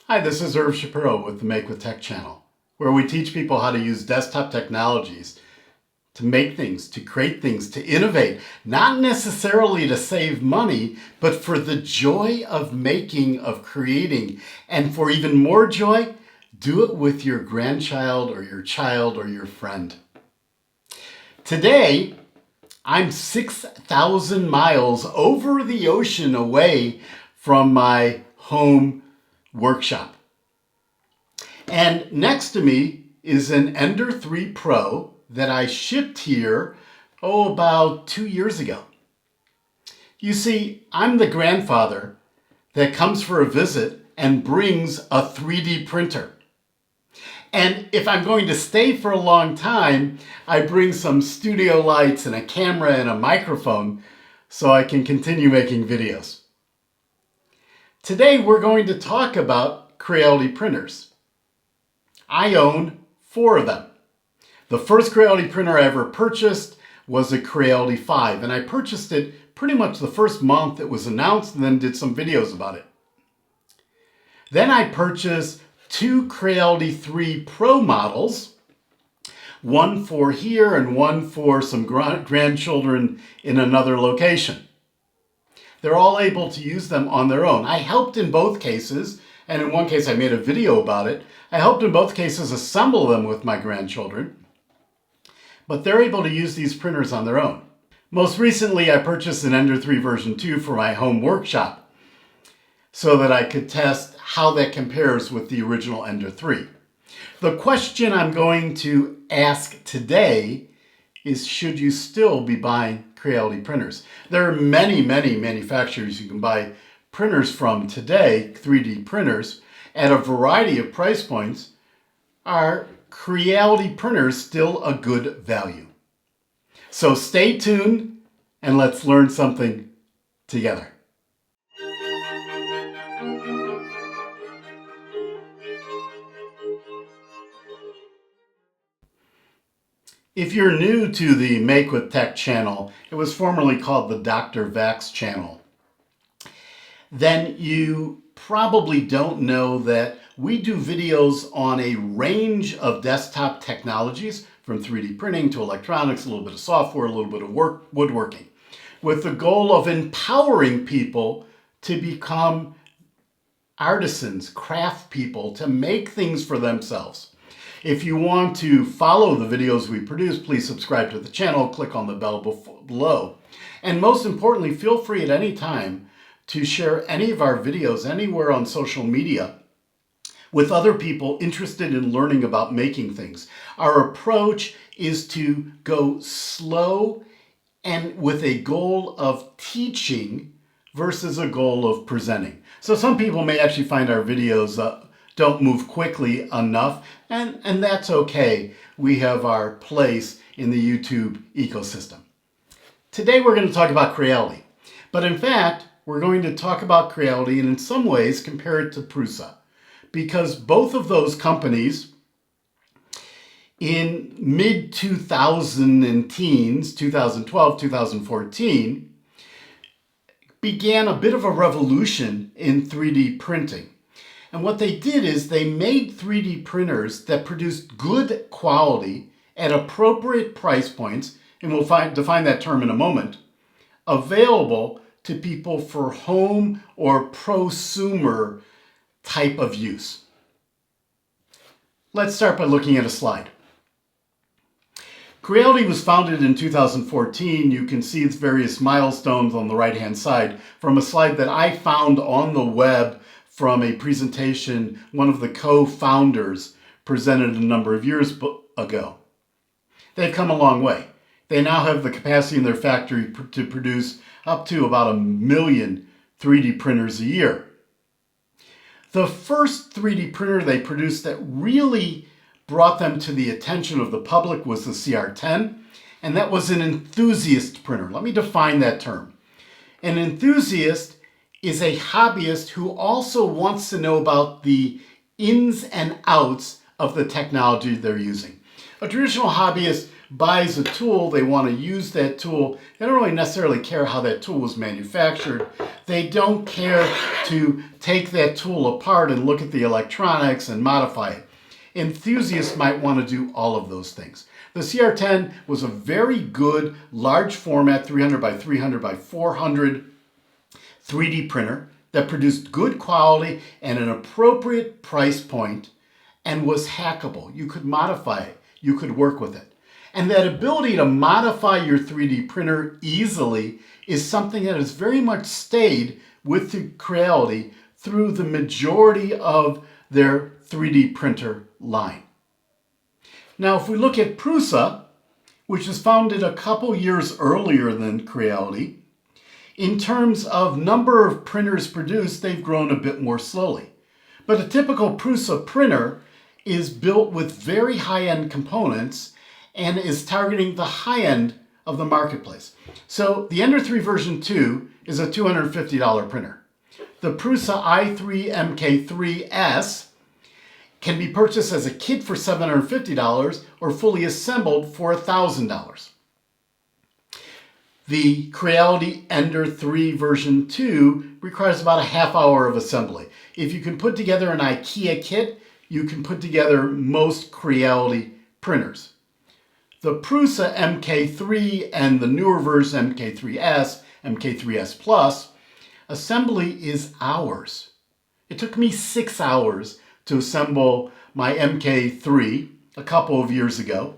Hi, this is Irv Shapiro with the MakeWithTech channel, where we teach people how to use desktop technologies to make things, to create things, to innovate, not necessarily to save money, but for the joy of making, of creating, and for even more joy, do it with your grandchild or your child or your friend. Today, I'm 6,000 miles over the ocean away from my home workshop. And next to me is an Ender 3 Pro that I shipped here, about 2 years ago. You see, I'm the grandfather that comes for a visit and brings a 3D printer. And if I'm going to stay for a long time, I bring some studio lights and a camera and a microphone so I can continue making videos. Today we're going to talk about Creality printers. I own 4 of them. The first Creality printer I ever purchased was a Creality 5, and I purchased it pretty much the first month it was announced and then did some videos about it. Then I purchased 2 Creality 3 Pro models, one for here and one for some grandchildren in another location. They're all able to use them on their own. I helped in both cases, and in one case I made a video about it. I helped in both cases assemble them with my grandchildren, but they're able to use these printers on their own. Most recently, I purchased an Ender 3 version 2 for my home workshop so that I could test how that compares with the original Ender 3. The question I'm going to ask today is, should you still be buying Creality printers? There are many manufacturers you can buy printers from today, 3D printers, at a variety of price points. Are Creality printers still a good value? So stay tuned and let's learn something together. If you're new to the MakeWithTech channel, it was formerly called the Dr. Vax channel, then you probably don't know that we do videos on a range of desktop technologies, from 3D printing to electronics, a little bit of software, a little bit of woodworking, with the goal of empowering people to become artisans, craft people, to make things for themselves. If you want to follow the videos we produce, please subscribe to the channel, click on the bell below. And most importantly, feel free at any time to share any of our videos anywhere on social media with other people interested in learning about making things. Our approach is to go slow and with a goal of teaching versus a goal of presenting. So some people may actually find our videos don't move quickly enough, and that's okay. We have our place in the YouTube ecosystem. Today we're going to talk about Creality, but in fact we're going to talk about Creality and in some ways compare it to Prusa, because both of those companies in mid-2010s, 2012, 2014, began a bit of a revolution in 3D printing. And what they did is they made 3D printers that produced good quality at appropriate price points, and we'll define that term in a moment, available to people for home or prosumer type of use. Let's start by looking at a slide. Creality was founded in 2014. You can see its various milestones on the right-hand side from a slide that I found on the web from a presentation one of the co-founders presented a number of years ago. They've come a long way. They now have the capacity in their factory to produce up to about 1 million 3D printers a year. The first 3D printer they produced that really brought them to the attention of the public was the CR10, and that was an enthusiast printer. Let me define that term. An enthusiast is a hobbyist who also wants to know about the ins and outs of the technology they're using. A traditional hobbyist buys a tool, they want to use that tool. They don't really necessarily care how that tool was manufactured. They don't care to take that tool apart and look at the electronics and modify it. Enthusiasts might want to do all of those things. The CR10 was a very good large format 300 by 300 by 400 3D printer that produced good quality and an appropriate price point and was hackable. You could modify it. You could work with it. And that ability to modify your 3D printer easily is something that has very much stayed with the Creality through the majority of their 3D printer line. Now, if we look at Prusa, which was founded a couple years earlier than Creality, in terms of number of printers produced, they've grown a bit more slowly. But a typical Prusa printer is built with very high-end components and is targeting the high end of the marketplace. So the Ender 3 version 2 is a $250 printer. The Prusa i3 MK3S can be purchased as a kit for $750 or fully assembled for $1,000. The Creality Ender 3 version 2 requires about a half hour of assembly. If you can put together an IKEA kit, you can put together most Creality printers. The Prusa MK3 and the newer version MK3S, MK3S Plus, assembly is hours. It took me 6 hours to assemble my MK3 a couple of years ago.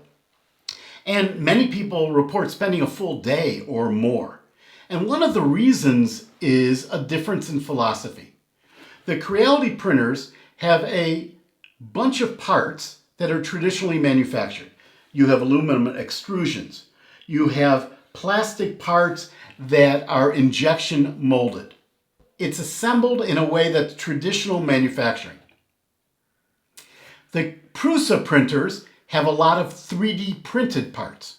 And many people report spending a full day or more. And one of the reasons is a difference in philosophy. The Creality printers have a bunch of parts that are traditionally manufactured. You have aluminum extrusions. You have plastic parts that are injection molded. It's assembled in a way that's traditional manufacturing. The Prusa printers have a lot of 3D printed parts.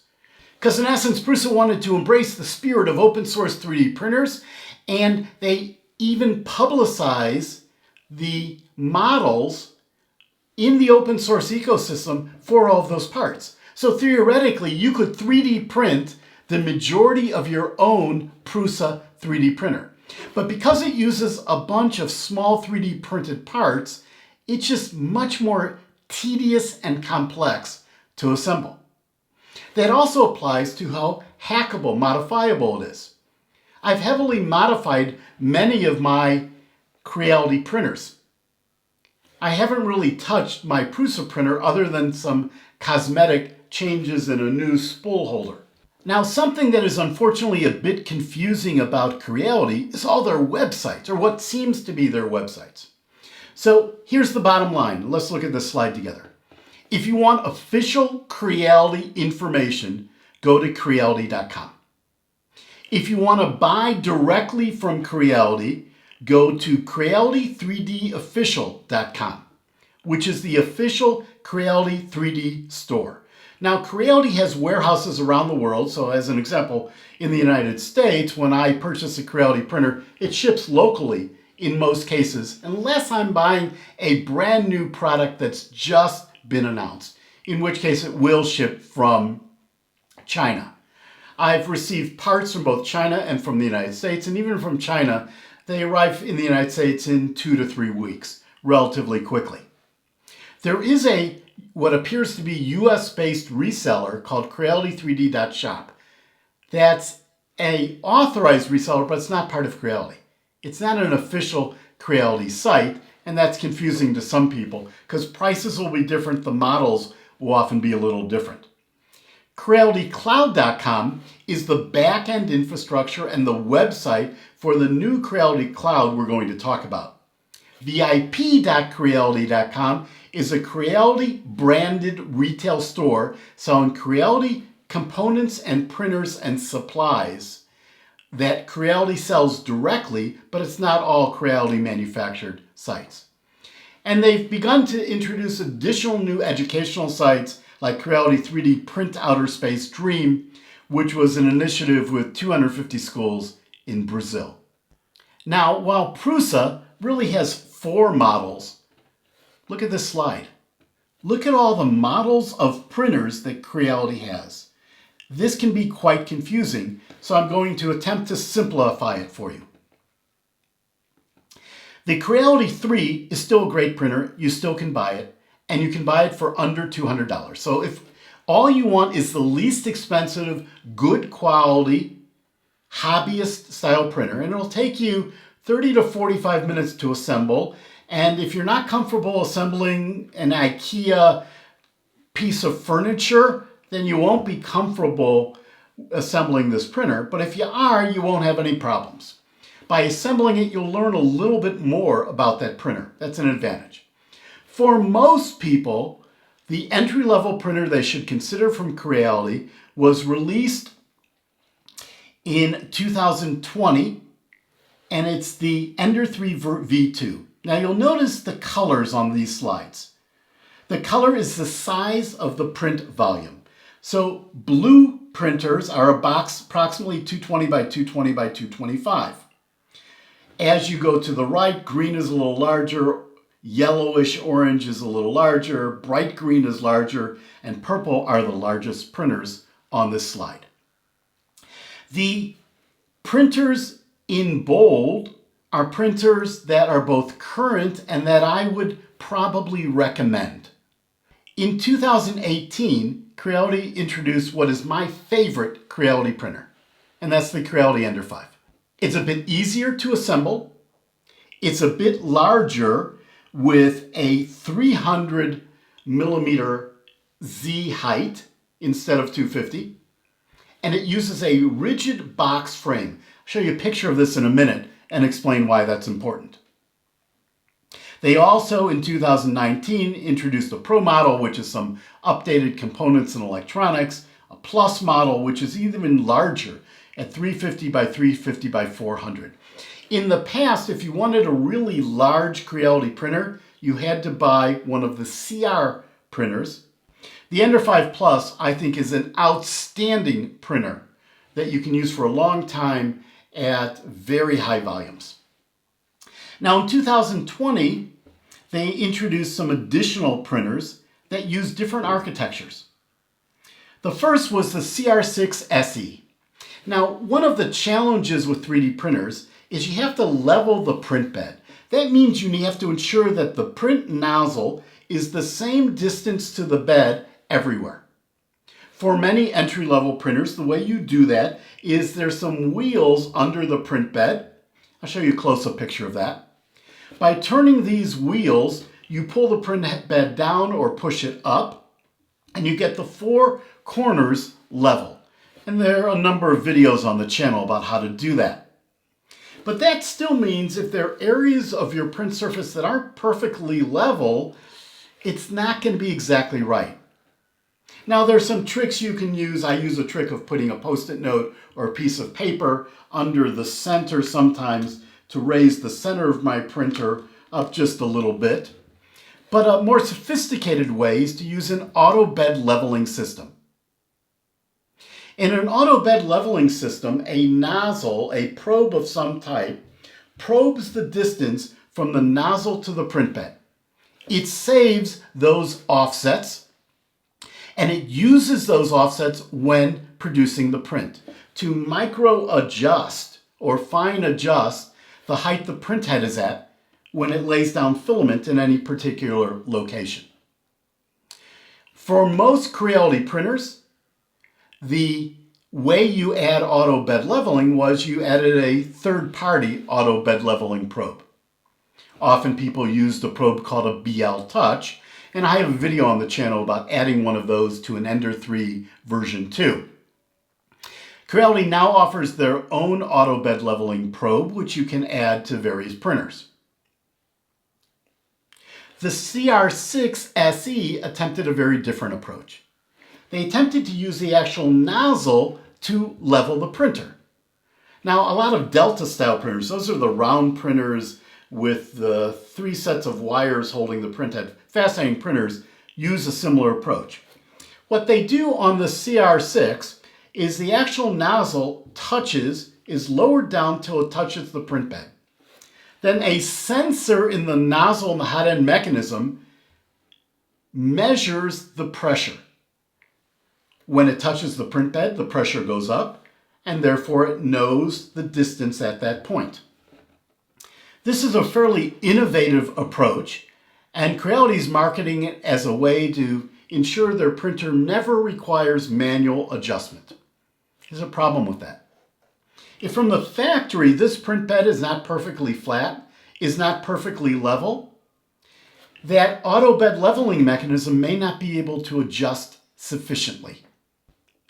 Because in essence, Prusa wanted to embrace the spirit of open source 3D printers, and they even publicize the models in the open source ecosystem for all of those parts. So theoretically, you could 3D print the majority of your own Prusa 3D printer. But because it uses a bunch of small 3D printed parts, it's just much more tedious and complex to assemble. That also applies to how hackable, modifiable it is. I've heavily modified many of my Creality printers. I haven't really touched my Prusa printer other than some cosmetic changes in a new spool holder. Now, something that is unfortunately a bit confusing about Creality is all their websites, or what seems to be their websites. So here's the bottom line. Let's look at this slide together. If you want official Creality information, go to Creality.com. If you want to buy directly from Creality, go to Creality3dofficial.com, which is the official Creality 3D store. Now, Creality has warehouses around the world. So as an example, in the United States, when I purchase a Creality printer, it ships locally in most cases, unless I'm buying a brand new product that's just been announced, in which case it will ship from China. I've received parts from both China and from the United States, and even from China, they arrive in the United States in 2 to 3 weeks, relatively quickly. There is what appears to be US-based reseller called Creality3D.shop. That's an authorized reseller, but it's not part of Creality. It's not an official Creality site, and that's confusing to some people because prices will be different, the models will often be a little different. CrealityCloud.com is the back-end infrastructure and the website for the new Creality Cloud we're going to talk about. VIP.Creality.com is a Creality branded retail store selling Creality components and printers and supplies that Creality sells directly, but it's not all Creality manufactured sites. And they've begun to introduce additional new educational sites like Creality 3D Print Outer Space Dream, which was an initiative with 250 schools in Brazil. Now, while Prusa really has 4 models, look at this slide. Look at all the models of printers that Creality has. This can be quite confusing, so I'm going to attempt to simplify it for you. The Creality 3 is still a great printer. You still can buy it, and you can buy it for under $200. So if all you want is the least expensive, good quality, hobbyist style printer, and it'll take you 30 to 45 minutes to assemble. And if you're not comfortable assembling an IKEA piece of furniture, then you won't be comfortable assembling this printer. But if you are, you won't have any problems. By assembling it, you'll learn a little bit more about that printer. That's an advantage. For most people, the entry-level printer they should consider from Creality was released in 2020, and it's the Ender 3 V2. Now you'll notice the colors on these slides. The color is the size of the print volume. So blue printers are a box approximately 220 by 220 by 225. As you go to the right, green is a little larger, yellowish orange is a little larger, bright green is larger, and purple are the largest printers on this slide. The printers in bold are printers that are both current and that I would probably recommend. In 2018, Creality introduced what is my favorite Creality printer, and that's the Creality Ender 5. It's a bit easier to assemble. It's a bit larger with a 300 millimeter Z height instead of 250. And it uses a rigid box frame. I'll show you a picture of this in a minute and explain why that's important. They also, in 2019, introduced a Pro model, which is some updated components and electronics, a Plus model, which is even larger at 350 by 350 by 400. In the past, if you wanted a really large Creality printer, you had to buy one of the CR printers. The Ender 5 Plus, I think, is an outstanding printer that you can use for a long time at very high volumes. Now in 2020, they introduced some additional printers that use different architectures. The first was the CR6 SE. Now, one of the challenges with 3D printers is you have to level the print bed. That means you have to ensure that the print nozzle is the same distance to the bed everywhere. For many entry-level printers, the way you do that is there's some wheels under the print bed. I'll show you a close-up picture of that. By turning these wheels, you pull the print bed down or push it up, and you get the four corners level. And there are a number of videos on the channel about how to do that. But that still means if there are areas of your print surface that aren't perfectly level, it's not going to be exactly right. Now there's some tricks you can use. I use a trick of putting a Post-it note or a piece of paper under the center sometimes to raise the center of my printer up just a little bit. But a more sophisticated way is to use an auto bed leveling system. In an auto bed leveling system, a nozzle, a probe of some type, probes the distance from the nozzle to the print bed. It saves those offsets, and it uses those offsets when producing the print to micro adjust or fine adjust the height the print head is at when it lays down filament in any particular location. For most Creality printers, the way you add auto bed leveling was you added a third-party auto bed leveling probe. Often people used a probe called a BL Touch, and I have a video on the channel about adding one of those to an Ender 3 version 2. Creality now offers their own auto bed leveling probe, which you can add to various printers. The CR6 SE attempted a very different approach. They attempted to use the actual nozzle to level the printer. Now, a lot of Delta style printers, those are the round printers with the 3 sets of wires holding the print head. Fascinating printers use a similar approach. What they do on the CR6 is the actual nozzle is lowered down till it touches the print bed. Then a sensor in the nozzle and the hot end mechanism measures the pressure. When it touches the print bed, the pressure goes up, and therefore it knows the distance at that point. This is a fairly innovative approach, and Creality is marketing it as a way to ensure their printer never requires manual adjustment. There's a problem with that. If from the factory this print bed is not perfectly flat, is not perfectly level, that auto bed leveling mechanism may not be able to adjust sufficiently.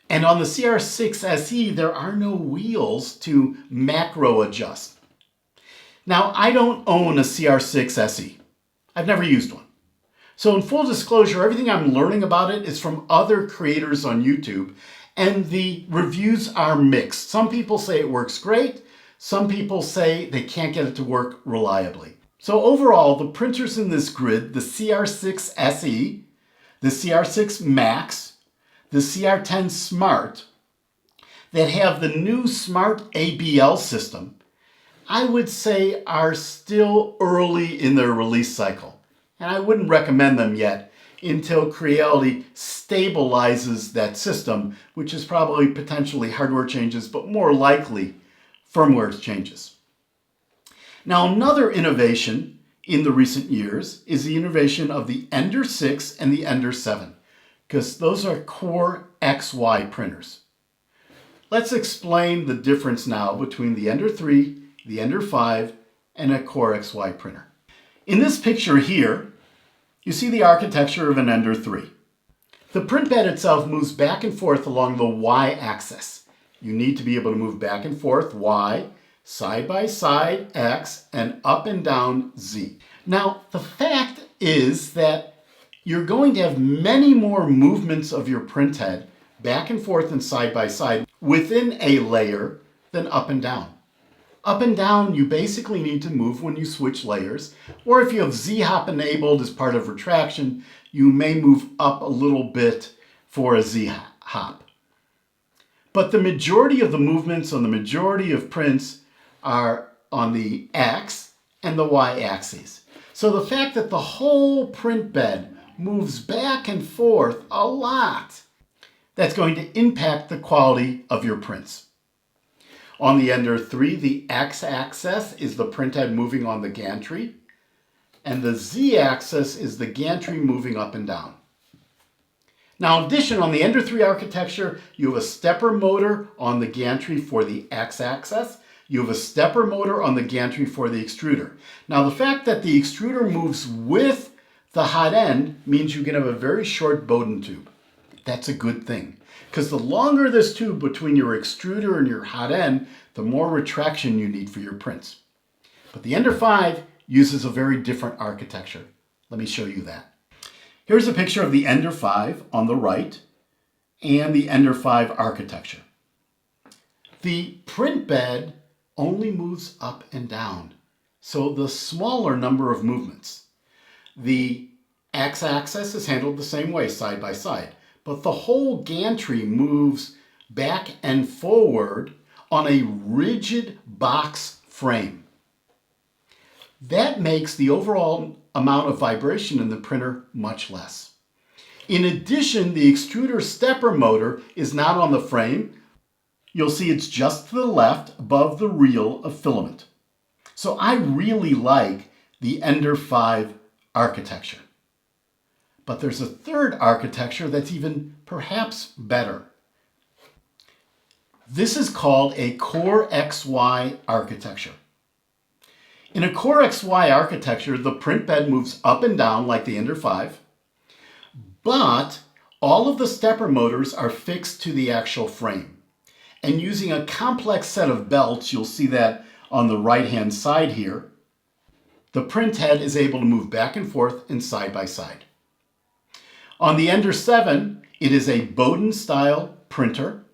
And on the CR6 SE, there are no wheels to macro adjust. Now, I don't own a CR6 SE. I've never used one. So in full disclosure, everything I'm learning about it is from other creators on YouTube, and the reviews are mixed. Some people say it works great. Some people say they can't get it to work reliably. So overall, the printers in this grid, the CR6 SE, the CR6 Max, the CR10 Smart, that have the new Smart ABL system, I would say are still early in their release cycle. And I wouldn't recommend them yet until Creality stabilizes that system, which is probably potentially hardware changes, but more likely firmware changes. Now, another innovation in the recent years is the innovation of the Ender 6 and the Ender 7, because those are Core XY printers. Let's explain the difference now between the Ender 3, the Ender 5, and a Core XY printer. In this picture here, you see the architecture of an Ender 3. The print bed itself moves back and forth along the Y-axis. You need to be able to move back and forth Y, side by side X, and up and down Z. Now, the fact is that you're going to have many more movements of your print head back and forth and side by side within a layer than up and down. Up and down, you basically need to move when you switch layers, or if you have Z-hop enabled as part of retraction, you may move up a little bit for a Z-hop. But the majority of the movements on the majority of prints are on the X and the Y axes. So the fact that the whole print bed moves back and forth a lot, that's going to impact the quality of your prints. On the Ender 3, the X-axis is the printhead moving on the gantry, and the Z-axis is the gantry moving up and down. Now, in addition, on the Ender 3 architecture, you have a stepper motor on the gantry for the X-axis. You have a stepper motor on the gantry for the extruder. Now, the fact that the extruder moves with the hot end means you can have a very short Bowden tube. That's a good thing, because the longer this tube between your extruder and your hot end, the more retraction you need for your prints. But the Ender 5 uses a very different architecture. Let me show you that. Here's a picture of the Ender 5 on the right and the Ender 5 architecture. The print bed only moves up and down, so the smaller number of movements. The X-axis is handled the same way, side by side, but the whole gantry moves back and forward on a rigid box frame. That makes the overall amount of vibration in the printer much less. In addition, the extruder stepper motor is not on the frame. You'll see it's just to the left above the reel of filament. So I really like the Ender 5 architecture. But there's a third architecture that's even perhaps better. This is called a Core XY architecture. In a Core XY architecture, the print bed moves up and down like the Ender 5, but all of the stepper motors are fixed to the actual frame. And using a complex set of belts, you'll see that on the right-hand side here, the print head is able to move back and forth and side by side. On the Ender 7, it is a Bowden-style printer,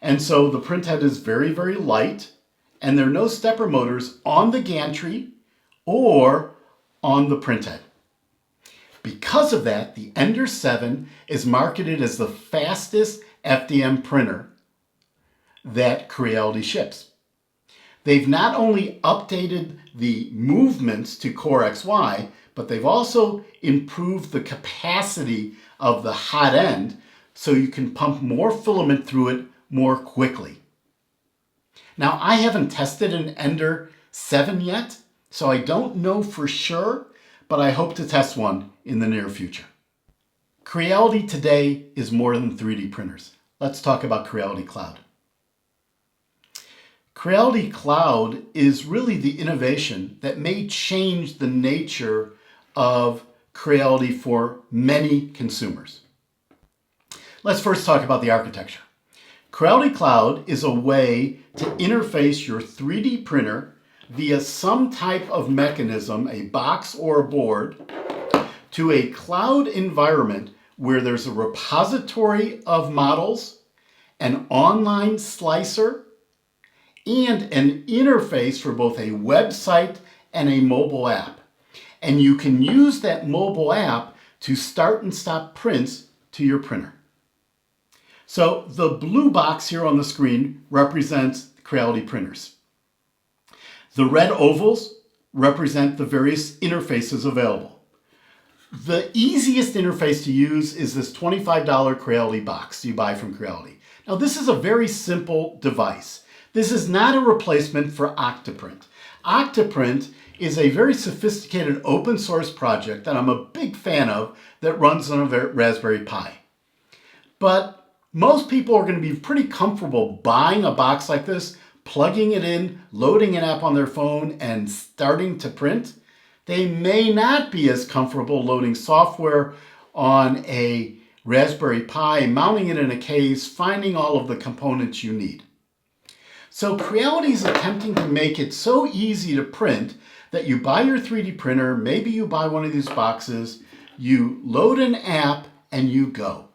and so the print head is very, very light, and there are no stepper motors on the gantry or on the print head. Because of that, the Ender 7 is marketed as the fastest FDM printer that Creality ships. They've not only updated the movements to Core XY, but they've also improved the capacity of the hot end so you can pump more filament through it more quickly. Now, I haven't tested an Ender 7 yet, so I don't know for sure, but I hope to test one in the near future. Creality today is more than 3D printers. Let's talk about Creality Cloud. Creality Cloud is really the innovation that may change the nature of Creality for many consumers. Let's first talk about the architecture. Creality Cloud is a way to interface your 3D printer via some type of mechanism, a box or a board, to a cloud environment where there's a repository of models, an online slicer, and an interface for both a website and a mobile app. And you can use that mobile app to start and stop prints to your printer. So the blue box here on the screen represents Creality printers. The red ovals represent the various interfaces available. The easiest interface to use is this $25 Creality box you buy from Creality. Now, this is a very simple device. This is not a replacement for Octoprint. Octoprint is a very sophisticated open source project that I'm a big fan of that runs on a Raspberry Pi. But most people are going to be pretty comfortable buying a box like this, plugging it in, loading an app on their phone, and starting to print. They may not be as comfortable loading software on a Raspberry Pi, mounting it in a case, finding all of the components you need. So Creality is attempting to make it so easy to print that you buy your 3D printer, maybe you buy one of these boxes, you load an app, and you go.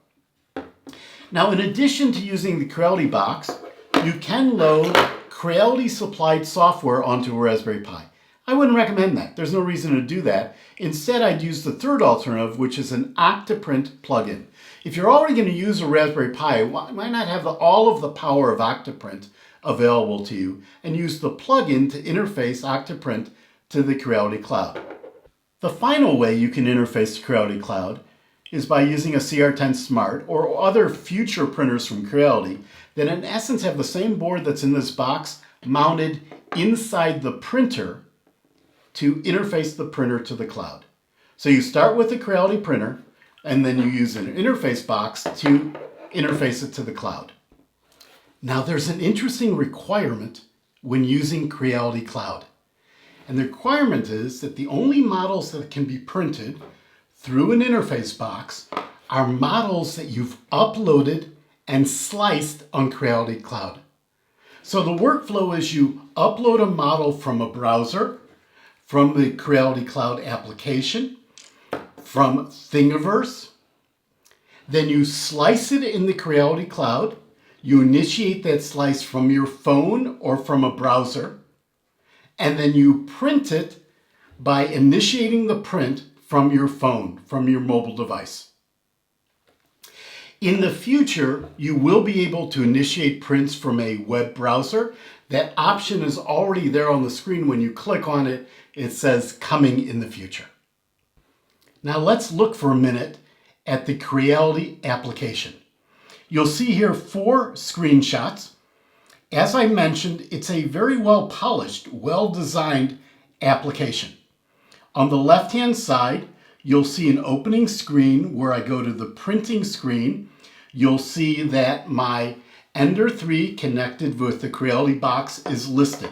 Now, in addition to using the Creality box, you can load Creality supplied software onto a Raspberry Pi. I wouldn't recommend that. There's no reason to do that. Instead, I'd use the third alternative, which is an Octoprint plugin. If you're already going to use a Raspberry Pi, why not have all of the power of Octoprint available to you and use the plugin to interface Octoprint to the Creality Cloud? The final way you can interface to Creality Cloud is by using a CR10 Smart or other future printers from Creality that in essence have the same board that's in this box mounted inside the printer to interface the printer to the cloud. So you start with the Creality printer and then you use an interface box to interface it to the cloud. Now there's an interesting requirement when using Creality Cloud. And the requirement is that the only models that can be printed through an interface box are models that you've uploaded and sliced on Creality Cloud. So the workflow is you upload a model from a browser, from the Creality Cloud application, from Thingiverse, then you slice it in the Creality Cloud. You initiate that slice from your phone or from a browser, and then you print it by initiating the print from your phone, from your mobile device. In the future, you will be able to initiate prints from a web browser. That option is already there on the screen. When you click on it, it says coming in the future. Now let's look for a minute at the Creality application. You'll see here 4 screenshots. As I mentioned, it's a very well polished, well designed application. On the left hand side, you'll see an opening screen where I go to the printing screen. You'll see that my Ender 3 connected with the Creality box is listed.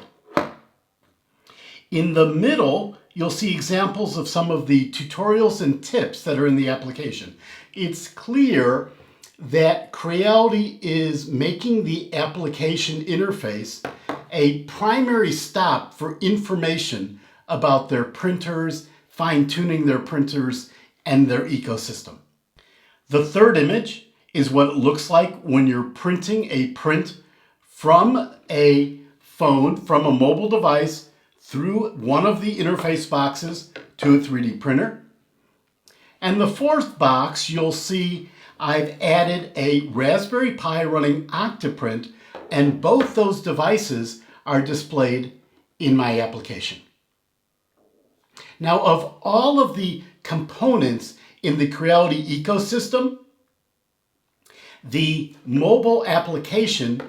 In the middle, you'll see examples of some of the tutorials and tips that are in the application. It's clear that Creality is making the application interface a primary stop for information about their printers, fine-tuning their printers, and their ecosystem. The third image is what it looks like when you're printing a print from a phone, from a mobile device, through one of the interface boxes to a 3D printer. And the fourth box, you'll see I've added a Raspberry Pi running Octoprint, and both those devices are displayed in my application. Now, of all of the components in the Creality ecosystem, the mobile application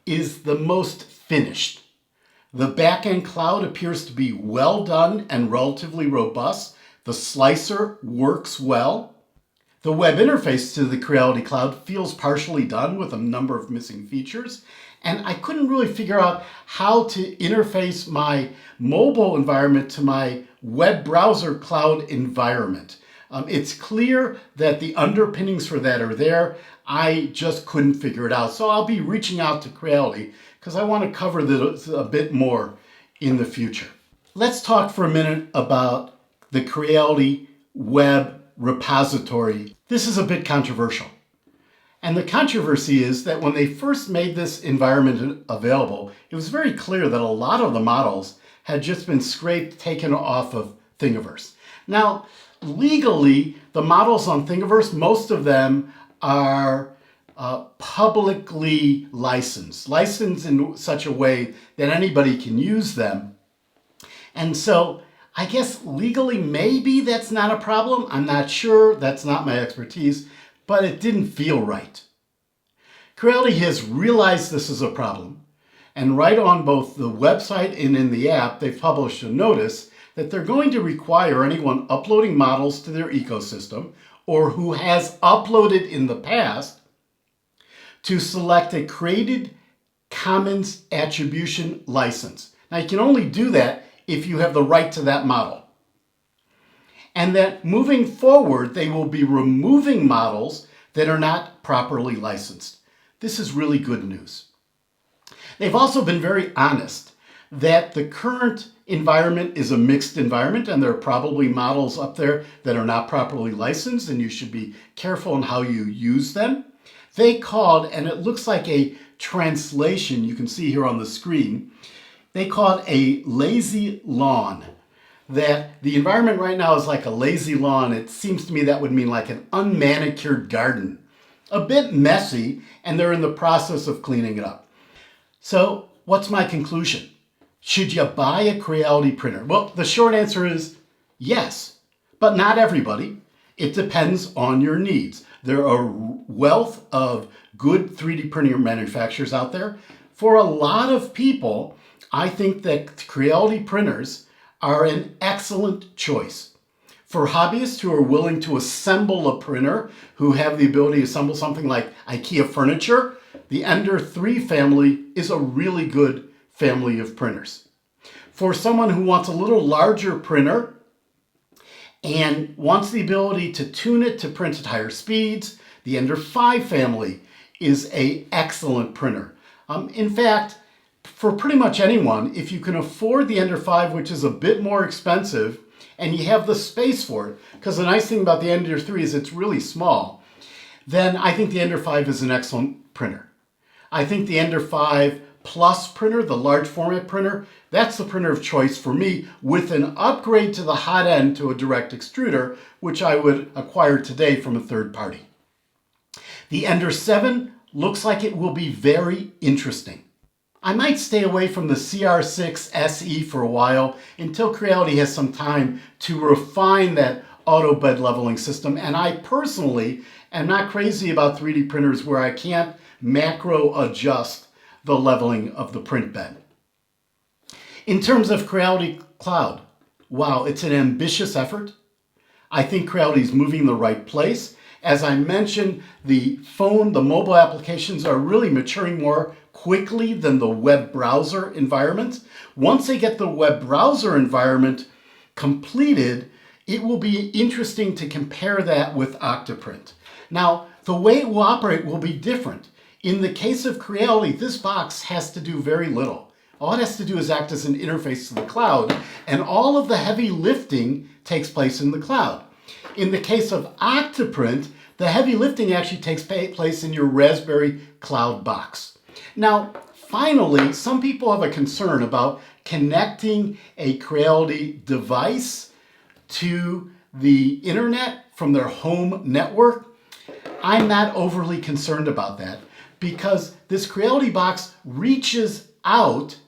is the most finished. The backend cloud appears to be well done and relatively robust. The slicer works well. The web interface to the Creality Cloud feels partially done with a number of missing features. And I couldn't really figure out how to interface my mobile environment to my web browser cloud environment. It's clear that the underpinnings for that are there. I just couldn't figure it out. So I'll be reaching out to Creality because I want to cover this a bit more in the future. Let's talk for a minute about the Creality web repository. This is a bit controversial. And the controversy is that when they first made this environment available, it was very clear that a lot of the models had just been scraped, taken off of Thingiverse. Now, legally, the models on Thingiverse, most of them are publicly licensed in such a way that anybody can use them. And so I guess legally, maybe that's not a problem. I'm not sure. That's not my expertise, but it didn't feel right. Creality has realized this is a problem, and right on both the website and in the app, they've published a notice that they're going to require anyone uploading models to their ecosystem or who has uploaded in the past to select a Creative Commons Attribution license. Now, you can only do that if you have the right to that model. And that moving forward, they will be removing models that are not properly licensed. This is really good news. They've also been very honest that the current environment is a mixed environment and there are probably models up there that are not properly licensed and you should be careful in how you use them. They called, and it looks like a translation you can see here on the screen, they call it a lazy lawn. That the environment right now is like a lazy lawn. It seems to me that would mean like an unmanicured garden. A bit messy, and they're in the process of cleaning it up. So what's my conclusion? Should you buy a Creality printer? Well, the short answer is yes, but not everybody. It depends on your needs. There are a wealth of good 3D printer manufacturers out there. For a lot of people, I think that Creality printers are an excellent choice. For hobbyists who are willing to assemble a printer, who have the ability to assemble something like IKEA furniture, the Ender 3 family is a really good family of printers. For someone who wants a little larger printer and wants the ability to tune it to print at higher speeds, the Ender 5 family is an excellent printer. In fact, for pretty much anyone, if you can afford the Ender 5, which is a bit more expensive, and you have the space for it, because the nice thing about the Ender 3 is it's really small, then I think the Ender 5 is an excellent printer. I think the Ender 5 Plus printer, the large format printer, that's the printer of choice for me with an upgrade to the hot end to a direct extruder, which I would acquire today from a third party. The Ender 7 looks like it will be very interesting. I might stay away from the CR6 SE for a while until Creality has some time to refine that auto bed leveling system. And I personally am not crazy about 3D printers where I can't macro adjust the leveling of the print bed. In terms of Creality Cloud, wow, it's an ambitious effort. I think Creality is moving in the right place. As I mentioned, the mobile applications are really maturing more quickly than the web browser environment. Once they get the web browser environment completed, it will be interesting to compare that with Octoprint. Now, the way it will operate will be different. In the case of Creality, this box has to do very little. All it has to do is act as an interface to the cloud, and all of the heavy lifting takes place in the cloud. In the case of Octoprint, the heavy lifting actually takes place in your Raspberry Cloud box. Now, finally, some people have a concern about connecting a Creality device to the internet from their home network. I'm not overly concerned about that because this Creality box reaches out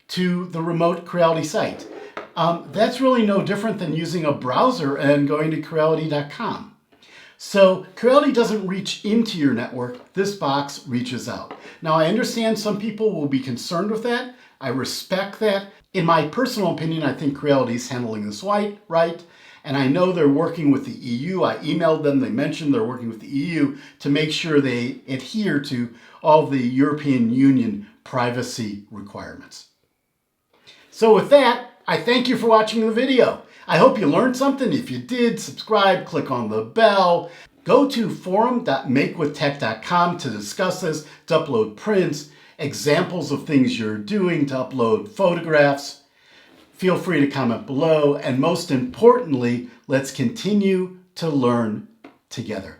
to the remote Creality site. that's really no different than using a browser and going to Creality.com. So Creality doesn't reach into your network, this box reaches out. Now I understand some people will be concerned with that. I respect that. In my personal opinion, I think Creality is handling this right. And I know they're working with the EU. I emailed them, they mentioned they're working with the EU to make sure they adhere to all the European Union privacy requirements. So with that, I thank you for watching the video. I hope you learned something. If you did, subscribe, click on the bell. Go to forum.makewithtech.com to discuss this, to upload prints, examples of things you're doing, to upload photographs. Feel free to comment below. And most importantly, let's continue to learn together.